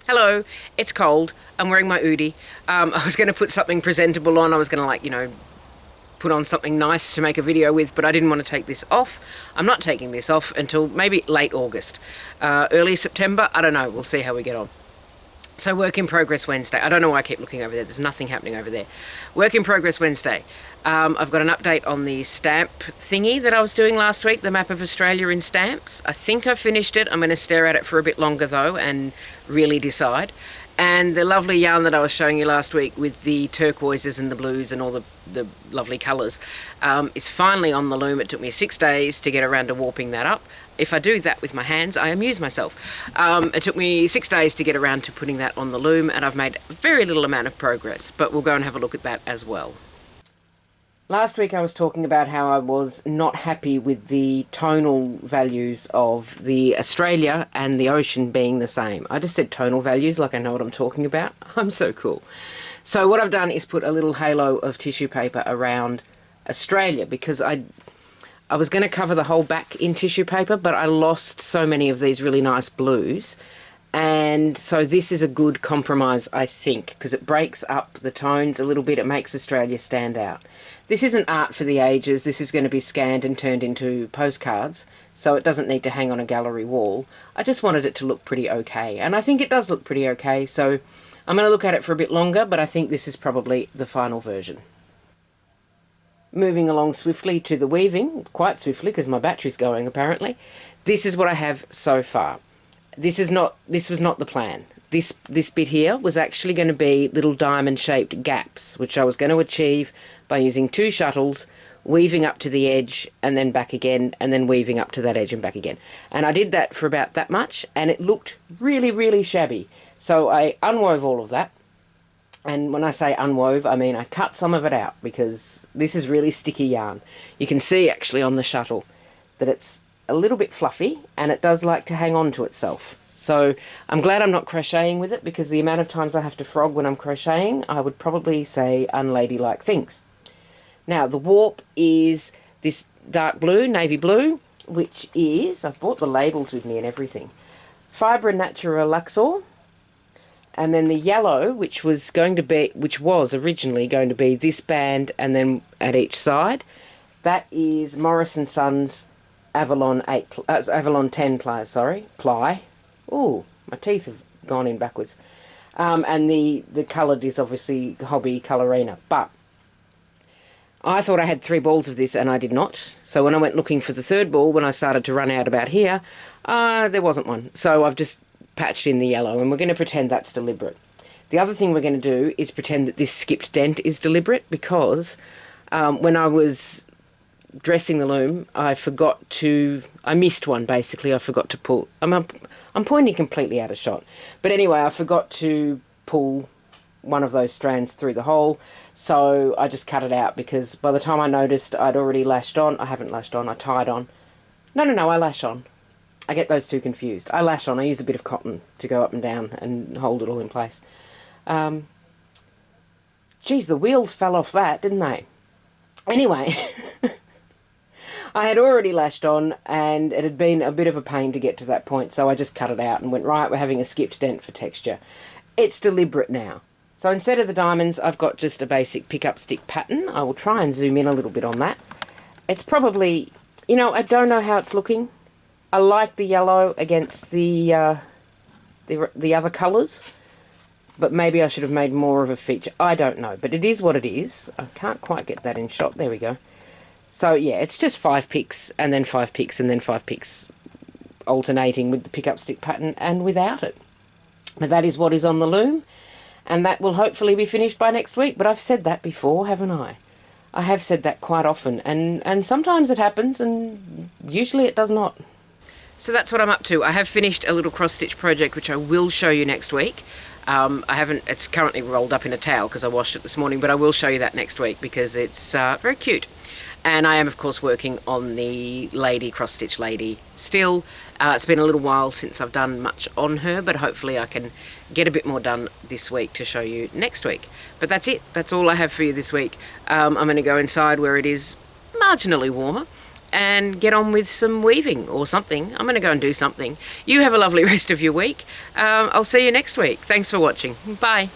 Hello, it's cold. I'm wearing my Udi. I was going to put something presentable on. I was going to, put on something nice to make a video with, but I didn't want to take this off. I'm not taking this off until maybe late August. Early September, I don't know. We'll see how we get on. So work in progress Wednesday. I don't know why I keep looking over there. There's nothing happening over there. Work in progress Wednesday. I've got an update on the stamp thingy that I was doing last week, the map of Australia in stamps. I think I've finished it. I'm going to stare at it for a bit longer though and really decide. And the lovely yarn that I was showing you last week with the turquoises and the blues and all the lovely colours is finally on the loom. It took me 6 days to get around to warping that up. If I do that with my hands, I amuse myself. It took me 6 days to get around to putting that on the loom, and I've made very little amount of progress, but we'll go and have a look at that as well. Last week I was talking about how I was not happy with the tonal values of the Australia and the ocean being the same. I just said tonal values like I know what I'm talking about. I'm so cool. So what I've done is put a little halo of tissue paper around Australia because I was going to cover the whole back in tissue paper, but I lost so many of these really nice blues. And so this is a good compromise, I think, because it breaks up the tones a little bit. It makes Australia stand out. This isn't art for the ages. This is going to be scanned and turned into postcards, so it doesn't need to hang on a gallery wall. I just wanted it to look pretty okay, and I think it does look pretty okay, so I'm going to look at it for a bit longer, but I think this is probably the final version. Moving along swiftly to the weaving, quite swiftly because my battery's going apparently. This is what I have so far. This was not the plan. This bit here was actually going to be little diamond-shaped gaps, which I was going to achieve by using 2 shuttles, weaving up to the edge, and then back again, and then weaving up to that edge and back again. And I did that for about that much, and it looked really, really shabby. So I unwove all of that. And when I say unwove, I mean I cut some of it out, because this is really sticky yarn. You can see actually on the shuttle that it's a little bit fluffy, and it does like to hang on to itself. So I'm glad I'm not crocheting with it, because the amount of times I have to frog when I'm crocheting, I would probably say unladylike things. Now the warp is this dark blue, navy blue, which is, I've brought the labels with me and everything, Fibra Natura Luxor. And then the yellow, which was originally going to be this band and then at each side, that is Morris & Sons Avalon 10 ply. Ooh, my teeth have gone in backwards. And the coloured is obviously Hobby Colorina. But I thought I had 3 balls of this, and I did not. So when I went looking for the 3rd ball, when I started to run out about here, there wasn't one. So I've just patched in the yellow, and we're going to pretend that's deliberate. The other thing we're going to do is pretend that this skipped dent is deliberate, because when I was dressing the loom, I missed one basically. I forgot to pull. I'm pointing completely out of shot. But anyway, I forgot to pull one of those strands through the hole, so I just cut it out, because by the time I noticed I'd already lashed on. I haven't lashed on, I tied on. No, I lash on. I get those two confused. I lash on. I use a bit of cotton to go up and down and hold it all in place. Geez, the wheels fell off that, didn't they? Anyway, I had already lashed on, and it had been a bit of a pain to get to that point, so I just cut it out and went, right, we're having a skipped dent for texture. It's deliberate now. So instead of the diamonds, I've got just a basic pick-up stick pattern. I will try and zoom in a little bit on that. It's probably, I don't know how it's looking. I like the yellow against the other colours, but maybe I should have made more of a feature. I don't know, but it is what it is. I can't quite get that in shot. There we go. So yeah, it's just 5 picks, and then 5 picks, and then 5 picks, alternating with the pick-up stick pattern and without it. But that is what is on the loom, and that will hopefully be finished by next week. But I've said that before, haven't I? I have said that quite often, and sometimes it happens, and usually it does not. So that's what I'm up to. I have finished a little cross-stitch project, which I will show you next week. It's currently rolled up in a towel because I washed it this morning, but I will show you that next week because it's very cute. And I am, of course, working on the cross-stitch lady still. It's been a little while since I've done much on her, but hopefully I can get a bit more done this week to show you next week. But that's it. That's all I have for you this week. I'm going to go inside where it is marginally warmer, and get on with some weaving or something. I'm going to go and do something. You have a lovely rest of your week. I'll see you next week. Thanks for watching. Bye.